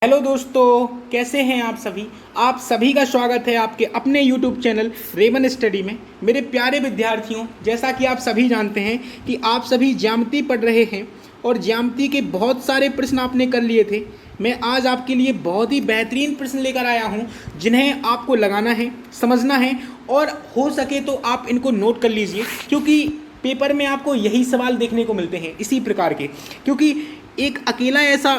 Hello दोस्तों, कैसे हैं आप सभी। आप सभी का स्वागत है आपके अपने YouTube चैनल रेवन स्टडी में। मेरे प्यारे विद्यार्थियों, जैसा कि आप सभी जानते हैं कि आप सभी ज्यामिति पढ़ रहे हैं और ज्यामिति के बहुत सारे प्रश्न आपने कर लिए थे। मैं आज आपके लिए बहुत ही बेहतरीन प्रश्न लेकर आया हूं, जिन्हें आपको लगाना है, समझना है और हो सके तो आप इनको नोट कर लीजिए, क्योंकि पेपर में आपको यही सवाल देखने को मिलते हैं इसी प्रकार के। क्योंकि एक अकेला ऐसा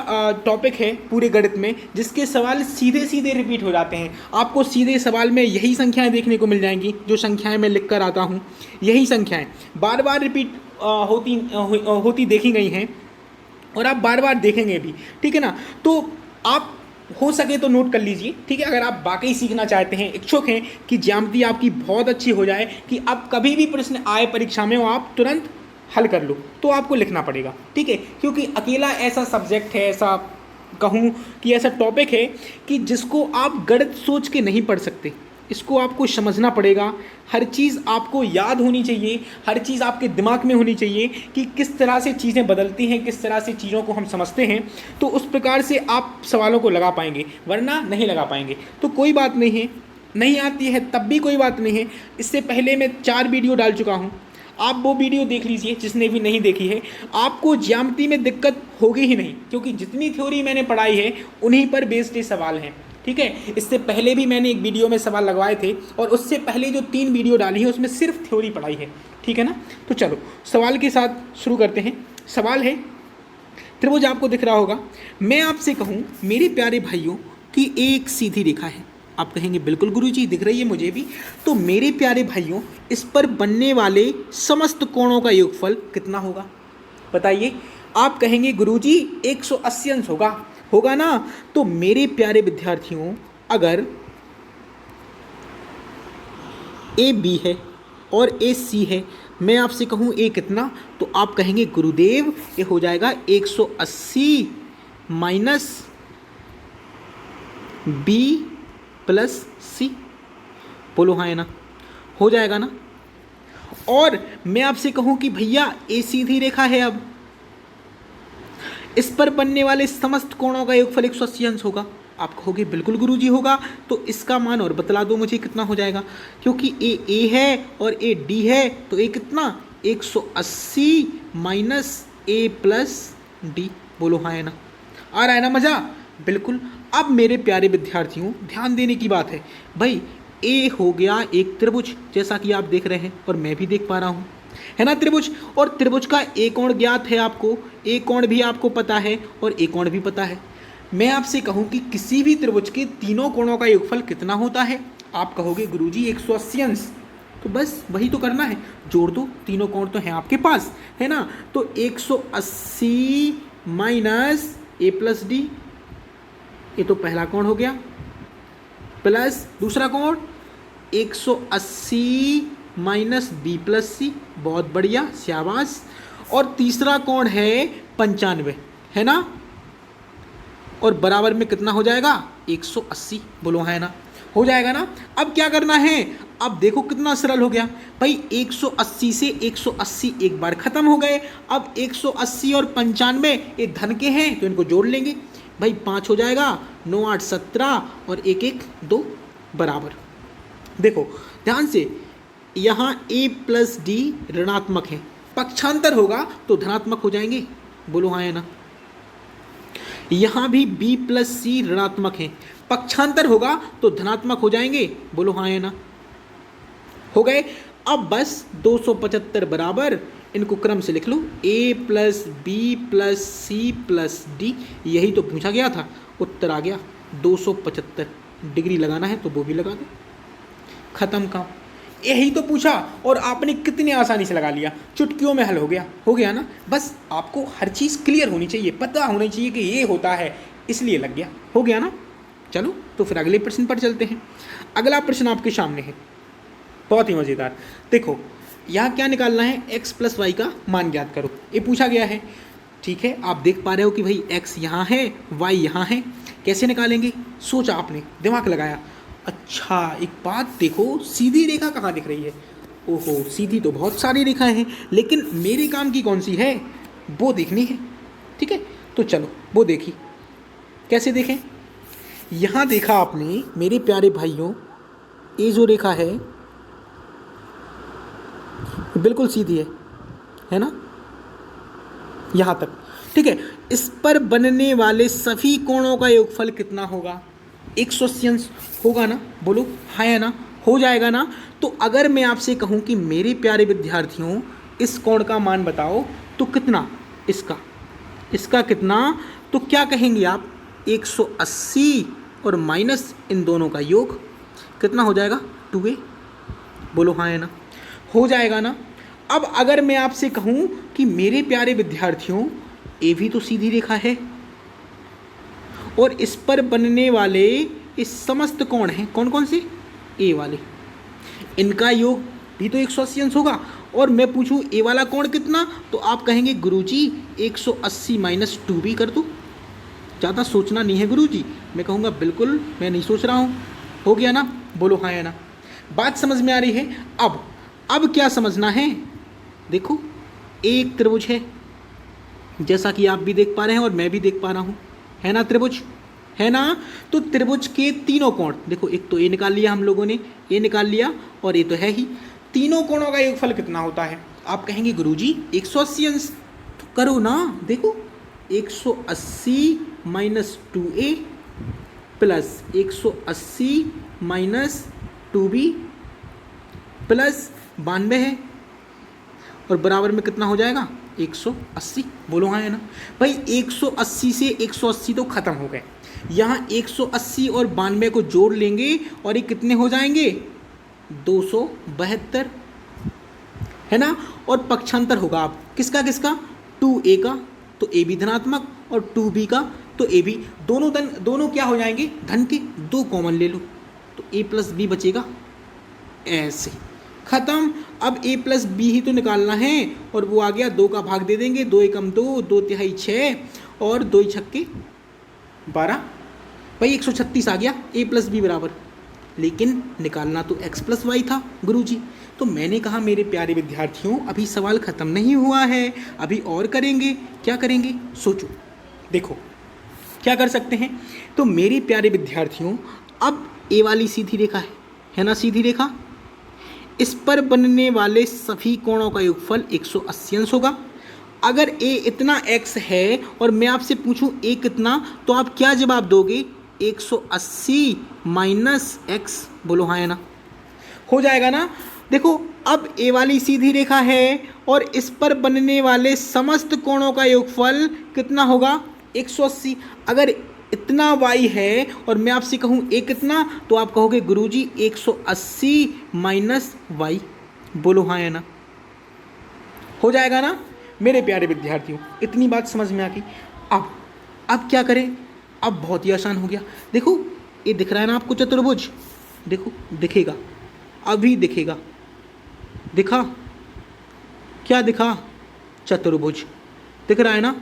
टॉपिक है पूरे गणित में जिसके सवाल सीधे सीधे रिपीट हो जाते हैं। आपको सीधे सवाल में यही संख्याएं देखने को मिल जाएंगी, जो संख्याएं मैं लिख कर आता हूं, यही संख्याएं बार बार रिपीट होती देखी गई हैं और आप बार बार देखेंगे भी, ठीक है ना। तो आप हो सके तो नोट कर लीजिए, ठीक है। अगर आप वाकई सीखना चाहते हैं, इच्छुक हैं कि ज्यामिति आपकी बहुत अच्छी हो जाए, कि अब कभी भी प्रश्न आए परीक्षा में वो आप तुरंत हल कर लो, तो आपको लिखना पड़ेगा, ठीक है। क्योंकि अकेला ऐसा सब्जेक्ट है, ऐसा कहूँ कि ऐसा टॉपिक है कि जिसको आप गणित सोच के नहीं पढ़ सकते। इसको आपको समझना पड़ेगा, हर चीज़ आपको याद होनी चाहिए, हर चीज़ आपके दिमाग में होनी चाहिए कि किस तरह से चीज़ें बदलती हैं, किस तरह से चीज़ों को हम समझते हैं। तो उस प्रकार से आप सवालों को लगा पाएंगे, वरना नहीं लगा पाएंगे। तो कोई बात नहीं है, नहीं आती है तब भी कोई बात नहीं है। इससे पहले मैं 4 वीडियो डाल चुका हूँ, आप वो वीडियो देख लीजिए जिसने भी नहीं देखी है। आपको ज्यामिति में दिक्कत होगी ही नहीं, क्योंकि जितनी थ्योरी मैंने पढ़ाई है उन्हीं पर बेस्ड ये सवाल हैं, ठीक है। इससे पहले भी मैंने एक वीडियो में सवाल लगवाए थे और उससे पहले जो 3 वीडियो डाली है उसमें सिर्फ थ्योरी पढ़ाई है, ठीक है ना। तो चलो सवाल के साथ शुरू करते हैं। सवाल है, त्रिभुज आपको दिख रहा होगा। मैं आपसे कहूँ मेरे प्यारे भाइयों कि एक सीधी रेखा है। आप कहेंगे बिल्कुल गुरुजी दिख रही है मुझे भी। तो मेरे प्यारे भाइयों, इस पर बनने वाले समस्त कोणों का योगफल कितना होगा, बताइए। आप कहेंगे गुरुजी 180 अंश होगा ना। तो मेरे प्यारे विद्यार्थियों, अगर ए बी है और ए सी है, मैं आपसे कहूँ ए कितना, तो आप कहेंगे गुरुदेव ये हो जाएगा 180 माइनस बी प्लस सी। बोलो हाँ है ना, हो जाएगा ना। और मैं आपसे कहूं कि भैया ए सीधी रेखा है, अब इस पर बनने वाले समस्त कोणों का योगफल 180 अंश होगा। आप कहोगे बिल्कुल गुरुजी होगा। तो इसका मान और बतला दो मुझे कितना हो जाएगा, क्योंकि ए है और ए डी है, तो ए कितना 180 माइनस ए प्लस डी। बोलो हाँ है ना, आ रहा है ना मजा, बिल्कुल। अब मेरे प्यारे विद्यार्थियों, ध्यान देने की बात है भाई, ए हो गया एक त्रिभुज, जैसा कि आप देख रहे हैं और मैं भी देख पा रहा हूँ, है ना त्रिभुज। और त्रिभुज का एक कोण ज्ञात है आपको, एक कोण भी आपको पता है और एक कोण भी पता है। मैं आपसे कहूँ कि किसी भी त्रिभुज के तीनों कोणों का योगफल कितना होता है, आप कहोगे गुरुजी 180 अंश। तो बस वही तो करना है, जोड़ दो, तीनों कोण तो हैं आपके पास, है ना। तो 180 माइनस ए प्लस डी, ये तो पहला कोण हो गया, प्लस दूसरा कोण 180 माइनस बी प्लस सी। बहुत बढ़िया, शाबाश। और तीसरा कोण है 95, है ना। और बराबर में कितना हो जाएगा 180। बोलो है ना, हो जाएगा ना। अब क्या करना है, अब देखो कितना सरल हो गया भाई। 180 से 180 एक बार खत्म हो गए। अब 180 और 95 ये धन के हैं, तो इनको जोड़ लेंगे भाई, 5 हो जाएगा, 9 8 17 और 1 1 2 बराबर। देखो ध्यान से, यहाँ a प्लस डी ऋणात्मक है, पक्षांतर होगा तो धनात्मक हो जाएंगे। बोलो हाँ है ना। यहाँ भी b प्लस सी ऋणात्मक है, पक्षांतर होगा तो धनात्मक हो जाएंगे। बोलो हाँ है ना, हो गए। अब बस 275 बराबर, इनको क्रम से लिख लो, a plus B plus C plus D. यही तो पूछा गया था, उत्तर आ गया 275। डिग्री लगाना है तो वो भी लगा दो, खत्म काम। यही तो पूछा और आपने कितनी आसानी से लगा लिया, चुटकियों में हल हो गया ना। बस आपको हर चीज़ क्लियर होनी चाहिए, पता होनी चाहिए कि ये होता है, इसलिए लग गया, हो गया ना। चलो तो फिर अगले प्रश्न पर चलते हैं। अगला प्रश्न आपके सामने है, बहुत ही मज़ेदार। देखो यहाँ क्या निकालना है, x प्लस वाई का मान ज्ञात करो, ये पूछा गया है, ठीक है। आप देख पा रहे हो कि भाई x यहाँ है, y यहाँ है, कैसे निकालेंगे, सोचा आपने, दिमाग लगाया। अच्छा एक बात देखो, सीधी रेखा कहाँ दिख रही है, ओहो सीधी तो बहुत सारी रेखाएं हैं, लेकिन मेरे काम की कौन सी है वो देखनी है, ठीक है। तो चलो वो देखी, कैसे देखें? यहाँ देखा आपने मेरे प्यारे भाइयों, ये जो रेखा है बिल्कुल सीधी है ना, यहाँ तक, ठीक है। इस पर बनने वाले सभी कोणों का योगफल कितना होगा? 180 अंश होगा ना? बोलो हाँ या ना? हो जाएगा ना? तो अगर मैं आपसे कहूँ कि मेरे प्यारे विद्यार्थियों इस कोण का मान बताओ, तो कितना? इसका कितना? तो क्या कहेंगे आप? 180 और माइनस इन दोनों का योग कितना हो जाएगा? 2a। बोलो हाँ या ना? हो जाएगा ना? अब अगर मैं आपसे कहूँ कि मेरे प्यारे विद्यार्थियों ये भी तो सीधी रेखा है और इस पर बनने वाले इस समस्त कोण हैं, कौन कौन से? ए वाले, इनका योग भी तो 180 अंश होगा। और मैं पूछूं ए वाला कोण कितना, तो आप कहेंगे गुरुजी 180 माइनस 2b कर दूँ। ज़्यादा सोचना नहीं है गुरुजी। मैं कहूँगा बिल्कुल मैं नहीं सोच रहा हूँ। हो गया ना? बोलो हाँ या ना? बात समझ में आ रही है? अब क्या समझना है? देखो एक त्रिभुज है, जैसा कि आप भी देख पा रहे हैं और मैं भी देख पा रहा हूँ, है ना? त्रिभुज है ना? तो त्रिभुज के तीनों कोण देखो, एक तो ए निकाल लिया हम लोगों ने, ए निकाल लिया, और ये तो है ही। तीनों कोणों का योगफल कितना होता है? आप कहेंगे गुरुजी 180 अंश। तो करो ना, देखो 180 minus 2a plus 180 minus 2b plus 92 है, और बराबर में कितना हो जाएगा? 180। बोलो हाँ है ना? भाई 180 से 180 तो खत्म हो गए, यहाँ 180 और 92 को जोड़ लेंगे और ये कितने हो जाएंगे? 272, है ना? और पक्षांतर होगा आप किसका? 2a का, तो a भी धनात्मक, और 2b का, तो a भी। दोनों क्या हो जाएंगे? धन के। 2 कॉमन ले लो तो a प्लस बी बचेगा, ऐसे खत्म। अब a प्लस बी ही तो निकालना है, और वो आ गया 2 का भाग दे देंगे, 2 एकम 2, 2 तिहाई 6, और 2 छक्के 12। भाई 136 आ गया a प्लस बी बराबर। लेकिन निकालना तो x प्लस वाई था गुरुजी। तो मैंने कहा मेरे प्यारे विद्यार्थियों अभी सवाल ख़त्म नहीं हुआ है, अभी और करेंगे। क्या करेंगे? सोचो। देखो क्या कर सकते हैं। तो मेरे प्यारे विद्यार्थियों अब ए वाली सीधी रेखा है ना? सीधी रेखा, इस पर बनने वाले सभी कोणों का योगफल 180 अंश होगा। अगर a इतना x है और मैं आपसे पूछूं a कितना, तो आप क्या जवाब दोगे? 180 माइनस x। बोलो हाँ या ना? हो जाएगा ना? देखो अब a वाली सीधी रेखा है और इस पर बनने वाले समस्त कोणों का योगफल कितना होगा? 180। अगर इतना y है और मैं आपसे कहूँ a कितना, तो आप कहोगे गुरुजी 180 माइनस y। बोलो हाँ या ना? हो जाएगा ना? मेरे प्यारे विद्यार्थियों इतनी बात समझ में आ गई। अब क्या करें? अब बहुत ही आसान हो गया। देखो ये दिख रहा है ना आपको चतुर्भुज? देखो दिखेगा, अभी दिखेगा। दिखा? क्या दिखा? चतुर्भुज दिख रहा है ना?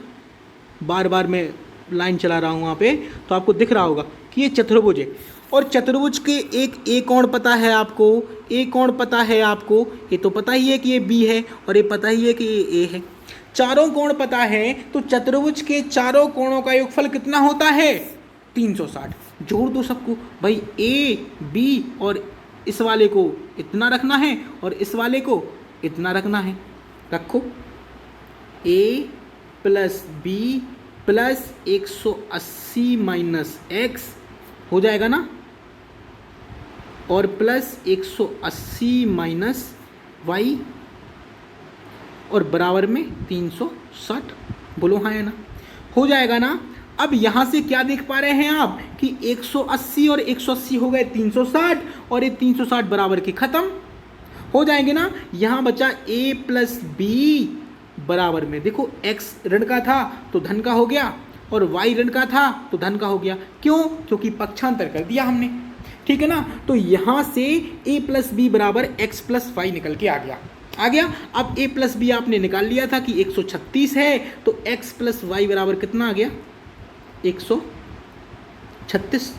बार बार मैं लाइन चला रहा हूँ वहाँ पे, तो आपको दिख रहा होगा कि ये चतुर्भुज है। और चतुर्भुज के एक कोण पता है आपको, एक कोण पता है आपको, ये तो पता ही है कि ये बी है, और ये पता ही है कि ये ए है। चारों कोण पता है, तो चतुर्भुज के चारों कोणों का योगफल कितना होता है? 360। जोड़ दो सबको भाई, ए बी, और इस वाले को इतना रखना है और इस वाले को इतना रखना है। रखो A plus B plus 180 minus X हो जाएगा ना, और प्लस 180 माइनस वाई, और बराबर में 360। बोलो हाँ या ना? हो जाएगा ना? अब यहाँ से क्या देख पा रहे हैं आप कि 180 और 180 हो गए 360, और ये 360 बराबर के खत्म हो जाएंगे ना। यहाँ बचा a प्लस बी बराबर में, देखो x ऋण का था तो धन का हो गया, और y ऋण का था तो धन का हो गया। क्यों? क्योंकि पक्षांतर कर दिया हमने, ठीक है ना। तो यहाँ से a प्लस बी बराबर x प्लस वाई निकल के आ गया। अब a प्लस बी आपने निकाल लिया था कि 136 है, तो x प्लस वाई बराबर कितना आ गया? 136।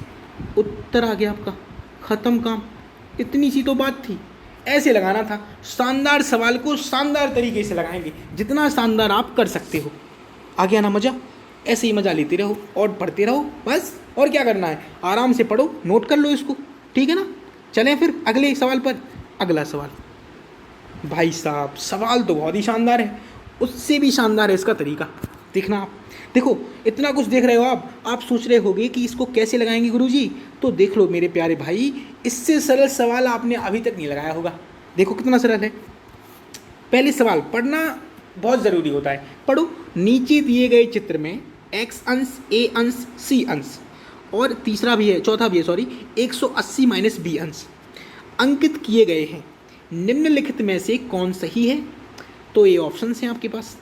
उत्तर आ गया आपका, खत्म काम। इतनी सी तो बात थी, ऐसे लगाना था। शानदार सवाल को शानदार तरीके से लगाएंगे, जितना शानदार आप कर सकते हो। आ गया ना मज़ा? ऐसे ही मज़ा लेते रहो और पढ़ते रहो बस। और क्या करना है, आराम से पढ़ो, नोट कर लो इसको, ठीक है ना। चलें फिर अगले सवाल पर। अगला सवाल भाई साहब, सवाल तो बहुत ही शानदार है, उससे भी शानदार है इसका तरीका। देखना आप, देखो इतना कुछ देख रहे हो आप सोच रहे होगे कि इसको कैसे लगाएंगे गुरुजी। तो देख लो मेरे प्यारे भाई, इससे सरल सवाल आपने अभी तक नहीं लगाया होगा। देखो कितना सरल है। पहले सवाल पढ़ना बहुत ज़रूरी होता है, पढ़ो। नीचे दिए गए चित्र में x अंश, a अंश, c अंश और तीसरा भी है, चौथा भी है सॉरी, 180 माइनस b अंश अंकित किए गए हैं। निम्नलिखित में से कौन सही है? तो ये ऑप्शन हैं आपके पास।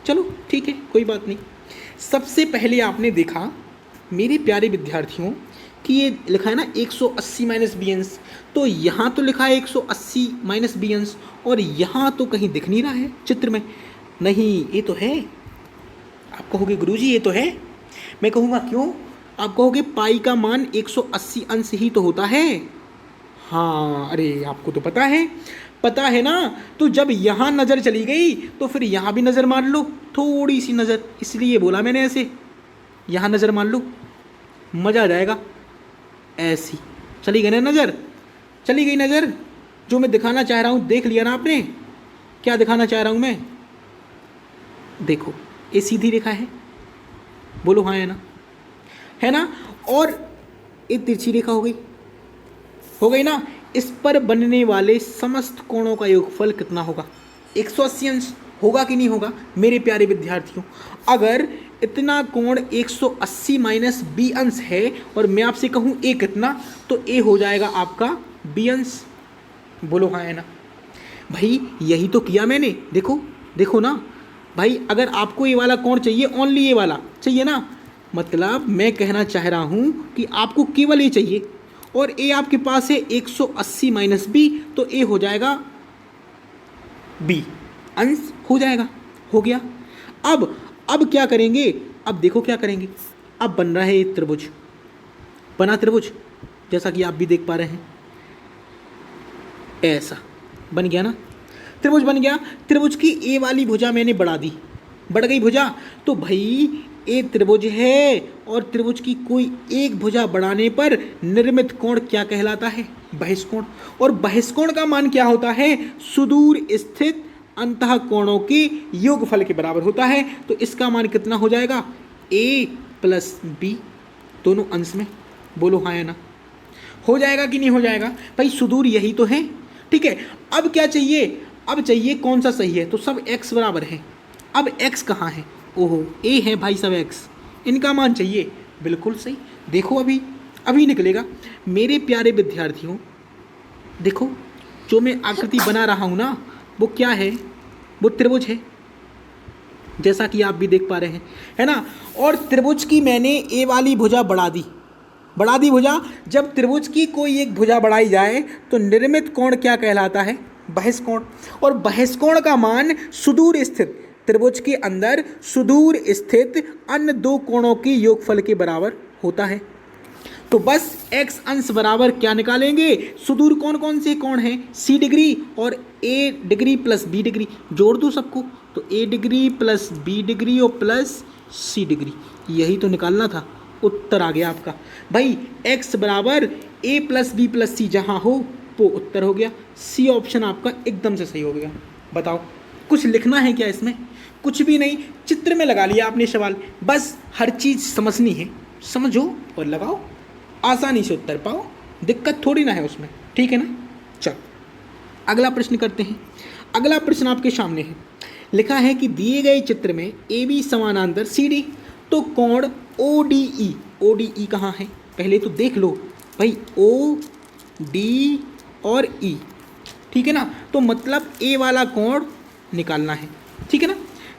चलो ठीक है, कोई बात नहीं। सबसे पहले आपने देखा मेरे प्यारे विद्यार्थियों कि ये लिखा है ना 180 माइनस बी अंश, तो यहाँ तो लिखा है 180 माइनस बी अंश और यहाँ तो कहीं दिख नहीं रहा है चित्र में। नहीं, ये तो है। आप कहोगे गुरुजी ये तो है। मैं कहूँगा क्यों? आप कहोगे पाई का मान 180 अंश ही तो होता है। हाँ, अरे आपको तो पता है ना। तो जब यहाँ नज़र चली गई तो फिर यहाँ भी नज़र मार लो, थोड़ी सी नज़र, इसलिए बोला मैंने ऐसे। यहाँ नज़र मार लो, मज़ा आ जाएगा। ऐसी चली गई ना नज़र, चली गई नज़र। जो मैं दिखाना चाह रहा हूँ देख लिया ना आपने। क्या दिखाना चाह रहा हूँ मैं? देखो ये सीधी रेखा है, बोलो हाँ है ना। और ये तिरछी रेखा हो गई ना। इस पर बनने वाले समस्त कोणों का योगफल कितना होगा? 180 अंश होगा कि नहीं होगा मेरे प्यारे विद्यार्थियों? अगर इतना कोण 180 माइनस बी अंश है और मैं आपसे कहूँ ए कितना, तो ए हो जाएगा आपका बी अंश। बोलो हाँ है ना भाई, यही तो किया मैंने। देखो ना भाई, अगर आपको ये वाला कोण चाहिए, ओनली ये वाला चाहिए ना, मतलब मैं कहना चाह रहा हूँ कि आपको केवल ये चाहिए और ए आपके पास है 180 माइनस बी, तो ए हो जाएगा बी अंश हो जाएगा। हो गया। अब क्या करेंगे? अब देखो क्या करेंगे। अब बन रहा है ये त्रिभुज, बना त्रिभुज, जैसा कि आप भी देख पा रहे हैं। ऐसा बन गया ना, त्रिभुज बन गया। त्रिभुज की ए वाली भुजा मैंने बढ़ गई भुजा, तो भाई ए त्रिभुज है और त्रिभुज की कोई एक भुजा बढ़ाने पर निर्मित कोण क्या कहलाता है? बहिष्कोण। और बहिष्कोण का मान क्या होता है? सुदूर स्थित अंतः कोणों के योगफल के बराबर होता है। तो इसका मान कितना हो जाएगा? a प्लस बी, दोनों अंश में। बोलो हाँ या ना। हो जाएगा कि नहीं हो जाएगा भाई? सुदूर यही तो है, ठीक है। अब क्या चाहिए? अब चाहिए कौन सा सही है, तो सब x बराबर है। अब x कहाँ है? ओहो, a है भाई सब x, इनका मान चाहिए। बिल्कुल सही। देखो अभी निकलेगा मेरे प्यारे विद्यार्थियों। देखो जो मैं आकृति बना रहा हूँ ना, वो क्या है? वो त्रिभुज है, जैसा कि आप भी देख पा रहे हैं, है ना। और त्रिभुज की मैंने ए वाली भुजा बढ़ा दी भुजा। जब त्रिभुज की कोई एक भुजा बढ़ाई जाए तो निर्मित कोण क्या कहलाता है? बहिष्कोण। और बहिष्कोण का मान सुदूर स्थित त्रिभुज के अंदर सुदूर स्थित अन्य दो कोणों के योगफल के बराबर होता है। तो बस x अंश बराबर क्या निकालेंगे? सुदूर कौन से कोण हैं? c डिग्री और a degree plus b degree. जोड़ दो सबको, तो a degree plus b degree और प्लस c डिग्री। यही तो निकालना था, उत्तर आ गया आपका भाई। x बराबर a plus b plus c जहाँ हो वो उत्तर हो गया। c ऑप्शन आपका एकदम से सही हो गया। बताओ कुछ लिखना है क्या इसमें? कुछ भी नहीं, चित्र में लगा लिया आपने सवाल। बस हर चीज़ समझनी है, समझो और लगाओ, आसानी से उत्तर पाओ, दिक्कत थोड़ी ना है उसमें, ठीक है ना। चलो अगला प्रश्न करते हैं। अगला प्रश्न आपके सामने है, लिखा है कि दिए गए चित्र में ए बी समानांतर सी डी, तो कोण ओ डी ई कहाँ है? पहले तो देख लो भाई, ओ डी और ई, ठीक है ना। तो मतलब ए वाला कोण निकालना है, ठीक है ना,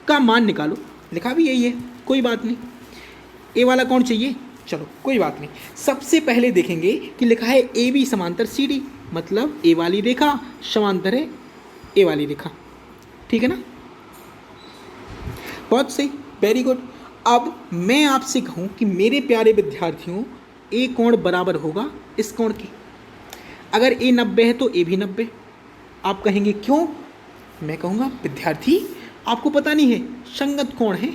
का मान निकालो। लिखा भी यही है, कोई बात नहीं। ए वाला कोण चाहिए, चलो कोई बात नहीं। सबसे पहले देखेंगे कि लिखा है ए बी समांतर सी डी, मतलब ए वाली रेखा समांतर है ए वाली रेखा, ठीक है ना। बहुत सही, वेरी गुड। अब मैं आपसे कहूँ कि मेरे प्यारे विद्यार्थियों, ए कोण बराबर होगा इस कोण के। अगर ए 90 है तो ए भी 90। आप कहेंगे क्यों? मैं कहूँगा विद्यार्थी आपको पता नहीं है, संगत कोण है।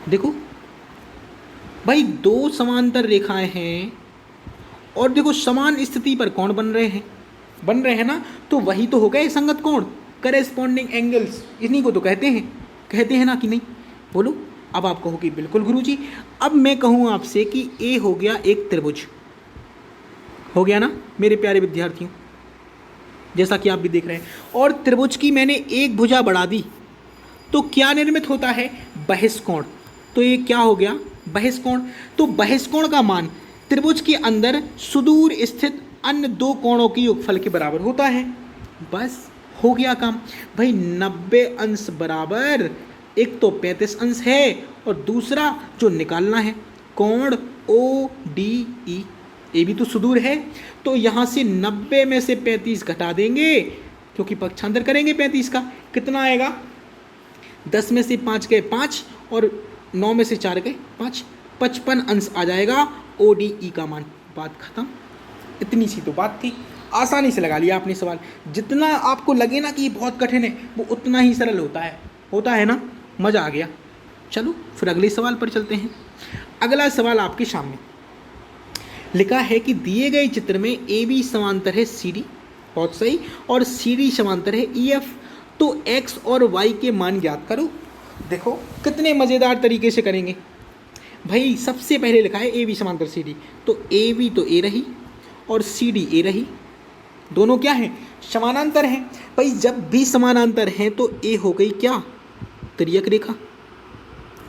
देखो भाई, दो समांतर रेखाएं हैं और देखो समान स्थिति पर कोण बन रहे हैं ना, तो वही तो हो गए संगत कोण, करेस्पॉन्डिंग एंगल्स, इन्हीं को तो कहते हैं ना कि नहीं? बोलो। अब आप कहो कि बिल्कुल गुरुजी। अब मैं कहूँ आपसे कि ए हो गया एक त्रिभुज, हो गया ना मेरे प्यारे विद्यार्थियों, जैसा कि आप भी देख रहे हैं, और त्रिभुज की मैंने एक भुजा बढ़ा दी तो क्या निर्मित होता है? बहिष्कोण। तो ये क्या हो गया? बहिष्कोण। तो बहिष्कोण का मान त्रिभुज के अंदर सुदूर स्थित अन्य दो कोणों की योगफल के बराबर होता है। बस हो गया काम भाई। 90 अंश बराबर, एक तो 35 अंश है और दूसरा जो निकालना है कोण ओ डी ई, ये भी तो सुदूर है। तो यहाँ से 90 में से 35 घटा देंगे क्योंकि पक्षांतर करेंगे 35 का, कितना आएगा? 10 में से 5 गए 5 और 9 में से 4 गए 5, 55 अंश आ जाएगा ODE का मान। बात खत्म। इतनी सी तो बात थी, आसानी से लगा लिया आपने सवाल। जितना आपको लगे ना कि ये बहुत कठिन है, वो उतना ही सरल होता है ना। मज़ा आ गया। चलो फिर अगले सवाल पर चलते हैं। अगला सवाल आपके सामने लिखा है कि दिए गए चित्र में AB समांतर है CD, बहुत सही, और CD समांतर है EF, तो X और Y के मान ज्ञात करो। देखो कितने मज़ेदार तरीके से करेंगे भाई। सबसे पहले लिखा है AB समांतर CD, तो AB तो A रही और CD A रही, दोनों क्या हैं? समानांतर हैं। भाई जब भी समानांतर हैं तो A हो गई क्या? तिर्यक रेखा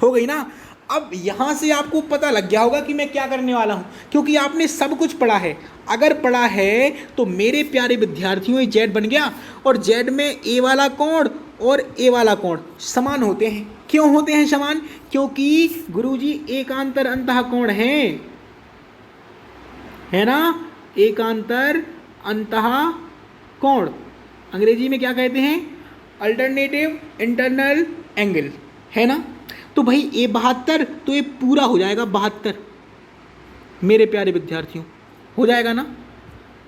हो गई ना। अब यहाँ से आपको पता लग गया होगा कि मैं क्या करने वाला हूँ, क्योंकि आपने सब कुछ पढ़ा है। अगर पढ़ा है तो मेरे प्यारे विद्यार्थियों, ये Z बन गया और Z में A वाला कोण और A वाला कोण समान होते हैं। क्यों होते हैं समान? क्योंकि गुरुजी एकांतर अंतः कोण है ना। एकांतर अंतः कोण अंग्रेजी में क्या कहते हैं? अल्टरनेटिव इंटरनल एंगल, है ना। तो भाई A 72, तो ये पूरा हो जाएगा 72 मेरे प्यारे विद्यार्थियों, हो जाएगा ना।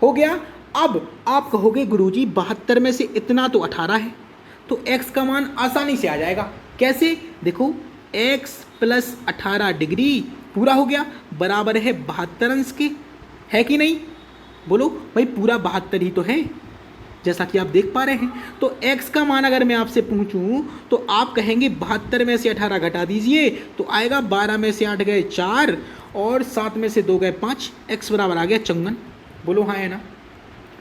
हो गया। अब आप कहोगे गुरुजी 72 में से इतना तो 18 है, तो x का मान आसानी से आ जाएगा। कैसे? देखो x + 18 डिग्री पूरा हो गया, बराबर है 72 अंश के, है कि नहीं? बोलो भाई, पूरा 72 ही तो है, जैसा कि आप देख पा रहे हैं। तो x का मान अगर मैं आपसे पूछूं तो आप कहेंगे 72 में से 18 घटा दीजिए तो आएगा 12 में से 8 गए 4 और 7 में से 2 गए 5, x बराबर आ गया 54। बोलो हाँ है ना।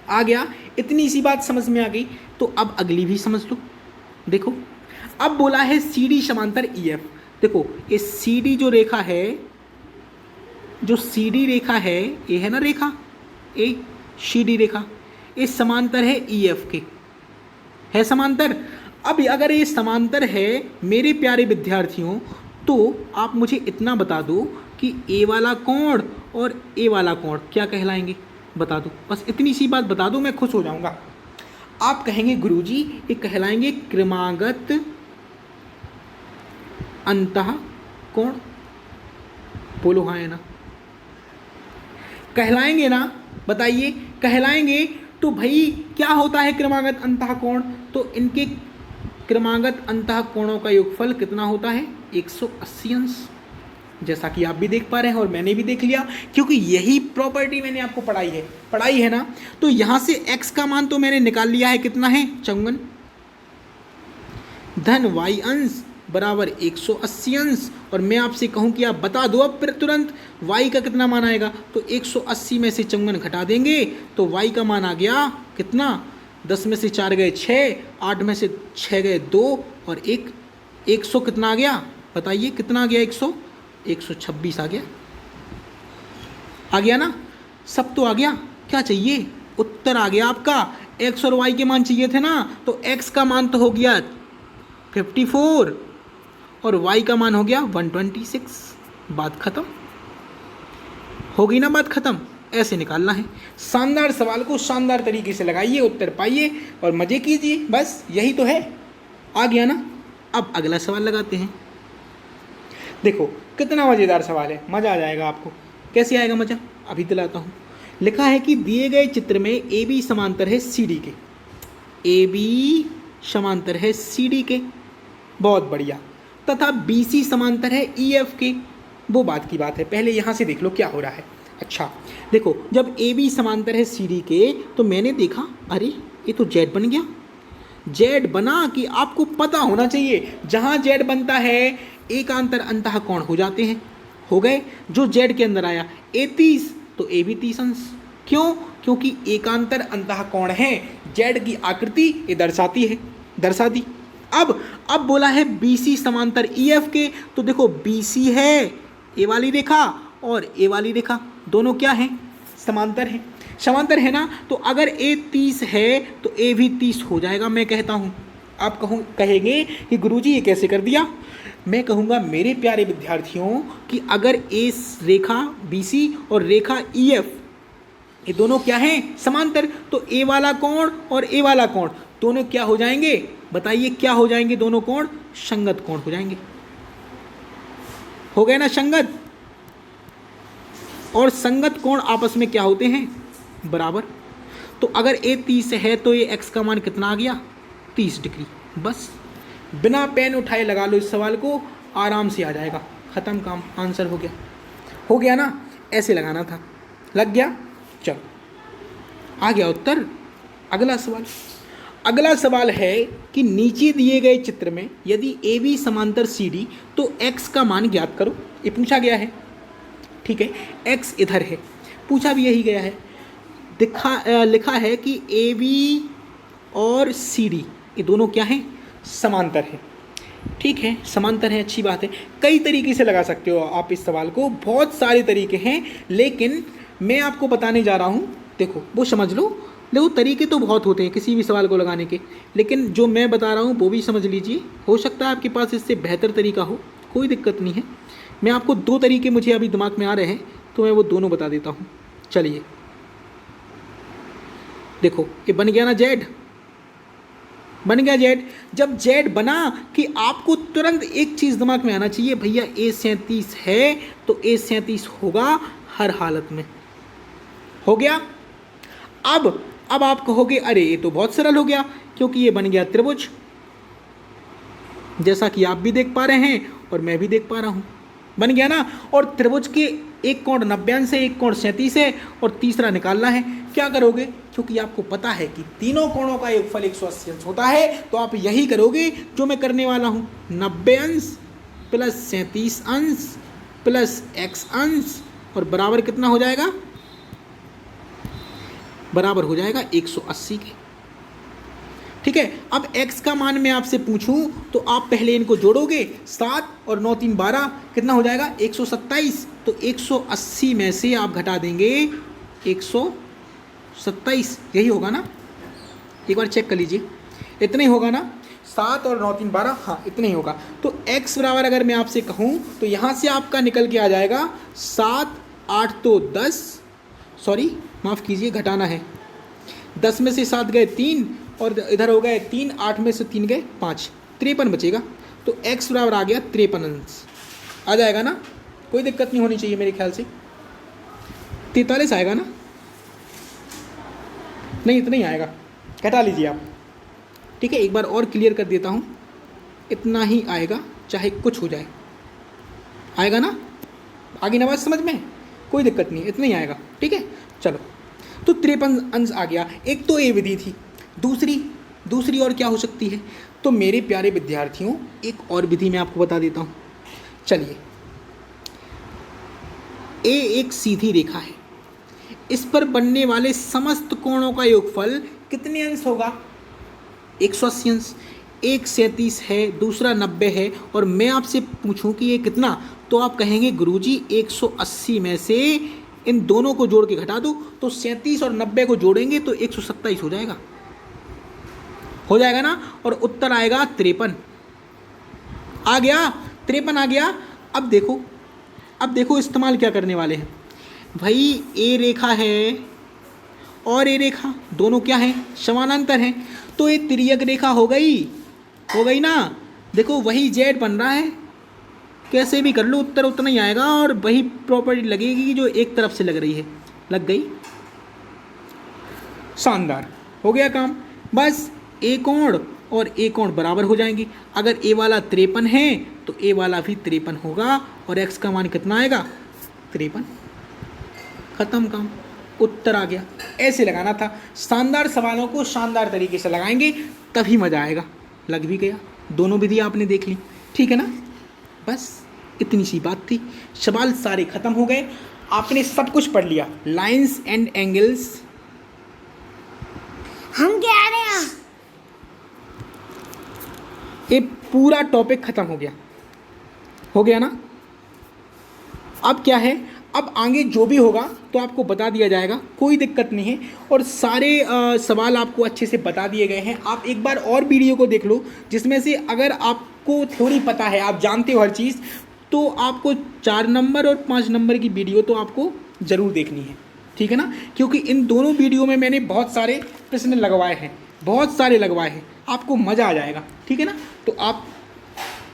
आ गया। इतनी सी बात समझ में आ गई। तो अब अगली भी समझ लो। देखो अब बोला है CD समांतर EF। देखो ये CD जो रेखा है, जो CD रेखा है, ये है ना रेखा, ये CD रेखा, ये समांतर है EF के, है समांतर। अब अगर ये समांतर है मेरे प्यारे विद्यार्थियों, तो आप मुझे इतना बता दो कि A वाला कोण और A वाला कोण क्या कहलाएंगे? बता दो, बस इतनी सी बात बता दो, मैं खुश हो जाऊंगा। आप कहेंगे गुरुजी ये कहलाएंगे क्रमागत अंतः कोण। बोलो हाँ है ना। कहलाएंगे ना, बताइए कहलाएंगे। तो भाई क्या होता है क्रमागत अंतः कोण? तो इनके क्रमागत अंतः कोणों का योगफल कितना होता है? 180 अंश, जैसा कि आप भी देख पा रहे हैं और मैंने भी देख लिया, क्योंकि यही प्रॉपर्टी मैंने आपको पढ़ाई है ना। तो यहाँ से x का मान तो मैंने निकाल लिया है, कितना है? 54 धन y अंश बराबर 180 अंश। और मैं आपसे कहूँ कि आप बता दो अब फिर तुरंत y का कितना मान आएगा? तो 180 में से 54 घटा देंगे तो y का मान आ गया कितना? 10 में से 4 गए 6, 8 में से 6 गए 2 और 100 कितना आ गया? बताइए कितना आ गया? 126 आ गया ना। सब तो आ गया, क्या चाहिए? उत्तर आ गया आपका। x और y के मान चाहिए थे ना, तो x का मान तो हो गया 54 और y का मान हो गया 126। बात खत्म हो गई ना, बात खत्म। ऐसे निकालना है। शानदार सवाल को शानदार तरीके से लगाइए, उत्तर पाइए और मज़े कीजिए, बस यही तो है। आ गया ना। अब अगला सवाल लगाते हैं। देखो कितना मज़ेदार सवाल है, मज़ा आ जाएगा आपको। कैसे आएगा मज़ा? अभी दिलाता हूँ। लिखा है कि दिए गए चित्र में AB समांतर है CD के। AB समांतर है CD के, बहुत बढ़िया। तथा BC समांतर है EF के, वो बात की बात है। पहले यहाँ से देख लो क्या हो रहा है। अच्छा देखो, जब AB समांतर है CD के, तो मैंने देखा अरे ये तो Z बन गया। Z बना कि आपको पता होना चाहिए, जहाँ Z बनता है एकांतर अंतः कोण हो जाते हैं, हो गए। जो Z के अंदर आया A 30 तो A भी 30 अंश। क्यों? क्योंकि एकांतर अंतः कोण है, Z की आकृति ये दर्शाती है, दर्शा दी। अब बोला है BC समांतर EF के, तो देखो BC है ए वाली रेखा और ए वाली रेखा, दोनों क्या हैं? समांतर हैं। समांतर है ना, तो अगर A 30 है तो A भी 30 हो जाएगा, मैं कहता हूँ। आप कहेंगे कि गुरुजी ये कैसे कर दिया? मैं कहूँगा मेरे प्यारे विद्यार्थियों कि अगर ए रेखा BC और रेखा EF ये दोनों क्या हैं? समांतर, तो ए वाला कोण और ए वाला कोण दोनों क्या हो जाएंगे? बताइए क्या हो जाएंगे? दोनों कोण संगत कोण हो जाएंगे। हो गए ना संगत? और संगत कोण आपस में क्या होते हैं? बराबर। तो अगर ए 30 है तो ये x का मान कितना आ गया? 30 डिग्री। बस बिना पेन उठाए लगा लो इस सवाल को, आराम से आ जाएगा, ख़त्म काम, आंसर हो गया। हो गया ना? ऐसे लगाना था, लग गया। चलो आ गया उत्तर। अगला सवाल, अगला सवाल है कि नीचे दिए गए चित्र में यदि AB समांतर CD तो x का मान ज्ञात करो, ये पूछा गया है। ठीक है, x इधर है, पूछा भी यही गया है। लिखा है कि AB और CD ये दोनों क्या हैं? समांतर है। ठीक है, समांतर है, अच्छी बात है। कई तरीके से लगा सकते हो आप इस सवाल को, बहुत सारे तरीके हैं, लेकिन मैं आपको बताने जा रहा हूँ। देखो वो समझ लो, देखो तरीके तो बहुत होते हैं किसी भी सवाल को लगाने के, लेकिन जो मैं बता रहा हूँ वो भी समझ लीजिए। हो सकता है आपके पास इससे बेहतर तरीका हो, कोई दिक्कत नहीं है। मैं आपको दो तरीके मुझे अभी दिमाग में आ रहे हैं, तो मैं वो दोनों बता देता हूँ। चलिए देखो, ये बन गया ना Z, बन गया Z। जब Z बना कि आपको तुरंत एक चीज़ दिमाग में आना चाहिए, भैया A 37 है तो A 37 होगा हर हालत में। हो गया। अब आप कहोगे अरे ये तो बहुत सरल हो गया, क्योंकि ये बन गया त्रिभुज, जैसा कि आप भी देख पा रहे हैं और मैं भी देख पा रहा हूँ, बन गया ना। और त्रिभुज के एक कोण 90 अंश है, एक कोण 37 है और तीसरा निकालना है। क्या करोगे? क्योंकि आपको पता है कि तीनों कोणों का योगफल 180 अंश होता है, तो आप यही करोगे जो मैं करने वाला हूँ। 90 अंश प्लस 37 अंश प्लस x अंश और बराबर कितना हो जाएगा? बराबर हो जाएगा 180 के। ठीक है, अब x का मान मैं आपसे पूछूं तो आप पहले इनको जोड़ोगे, 7 और 9 3 12, कितना हो जाएगा? 127। तो 180 में से आप घटा देंगे 127, यही होगा ना? एक बार चेक कर लीजिए, इतना ही होगा ना? 7 और 9 3 12, हाँ इतना ही होगा। तो x बराबर अगर मैं आपसे कहूँ तो यहाँ से आपका निकल के आ जाएगा 7 8 तो 10, सॉरी माफ़ कीजिए घटाना है, 10 में से 7 गए 3 और इधर हो गए 3, 8 में से 3 गए 5, 53 बचेगा। तो x बराबर आ गया 53 अंश, आ जाएगा ना? कोई दिक्कत नहीं होनी चाहिए मेरे ख्याल से। 43 आएगा ना? नहीं इतना ही आएगा, घटा लीजिए आप। ठीक है, एक बार और क्लियर कर देता हूँ, इतना ही आएगा चाहे कुछ हो जाए, आएगा ना? आगे ना बात समझ में? कोई दिक्कत नहीं, इतना ही आएगा। ठीक है, चलो तो 53 अंश आ गया। एक तो ये विधि थी, दूसरी और क्या हो सकती है? तो मेरे प्यारे विद्यार्थियों एक और विधि मैं आपको बता देता हूँ। चलिए, ए एक सीधी रेखा है, इस पर बनने वाले समस्त कोणों का योगफल कितने अंश होगा? 180 अंश। एक 37 है, दूसरा 90 है, और मैं आपसे पूछूं कि ये कितना, तो आप कहेंगे गुरुजी 180 में से इन दोनों को जोड़ के घटा दो, तो 37 और 90 को जोड़ेंगे तो 127 हो जाएगा, हो जाएगा ना? और उत्तर आएगा 53। आ गया 53, आ गया। अब देखो इस्तेमाल क्या करने वाले हैं भाई। ए रेखा है और ए रेखा दोनों क्या हैं? समानांतर हैं, तो ये तिर्यक रेखा हो गई ना? देखो वही Z बन रहा है, कैसे भी कर लो उत्तर उतना ही आएगा, और वही प्रॉपर्टी लगेगी जो एक तरफ से लग रही है, लग गई। शानदार, हो गया काम। बस ए कोण और ए कोण बराबर हो जाएंगे। अगर ए वाला 53 है तो ए वाला भी 53 होगा और एक्स का मान कितना आएगा 53। खत्म काम, उत्तर आ गया। ऐसे लगाना था। शानदार सवालों को शानदार तरीके से लगाएंगे तभी मज़ा आएगा। लग भी गया, दोनों विधि आपने देख ली, ठीक है ना। बस इतनी सी बात थी, सवाल सारे खत्म हो गए, आपने सब कुछ पढ़ लिया। लाइंस एंड एंगल्स हम कह रहे हैं ये पूरा टॉपिक खत्म हो गया ना। अब क्या है, अब आगे जो भी होगा तो आपको बता दिया जाएगा, कोई दिक्कत नहीं है। और सारे सवाल आपको अच्छे से बता दिए गए हैं। आप एक बार और वीडियो को देख लो, जिसमें से अगर आपको थ्योरी पता है, आप जानते हो हर चीज़, तो आपको 4 नंबर और 5 नंबर की वीडियो तो आपको ज़रूर देखनी है, ठीक है ना। क्योंकि इन दोनों वीडियो में मैंने बहुत सारे प्रश्न लगवाए हैं, बहुत सारे लगवाए हैं, आपको मज़ा आ जाएगा, ठीक है ना। तो आप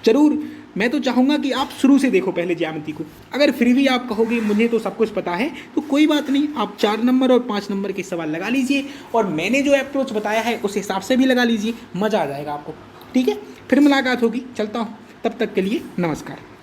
ज़रूर, मैं तो चाहूँगा कि आप शुरू से देखो पहले ज्यामिति को। अगर फिर भी आप कहोगे मुझे तो सब कुछ पता है, तो कोई बात नहीं, आप 4 नंबर और 5 नंबर के सवाल लगा लीजिए और मैंने जो अप्रोच बताया है उस हिसाब से भी लगा लीजिए, मज़ा आ जाएगा आपको, ठीक है। फिर मुलाकात होगी, चलता हूँ, तब तक के लिए नमस्कार।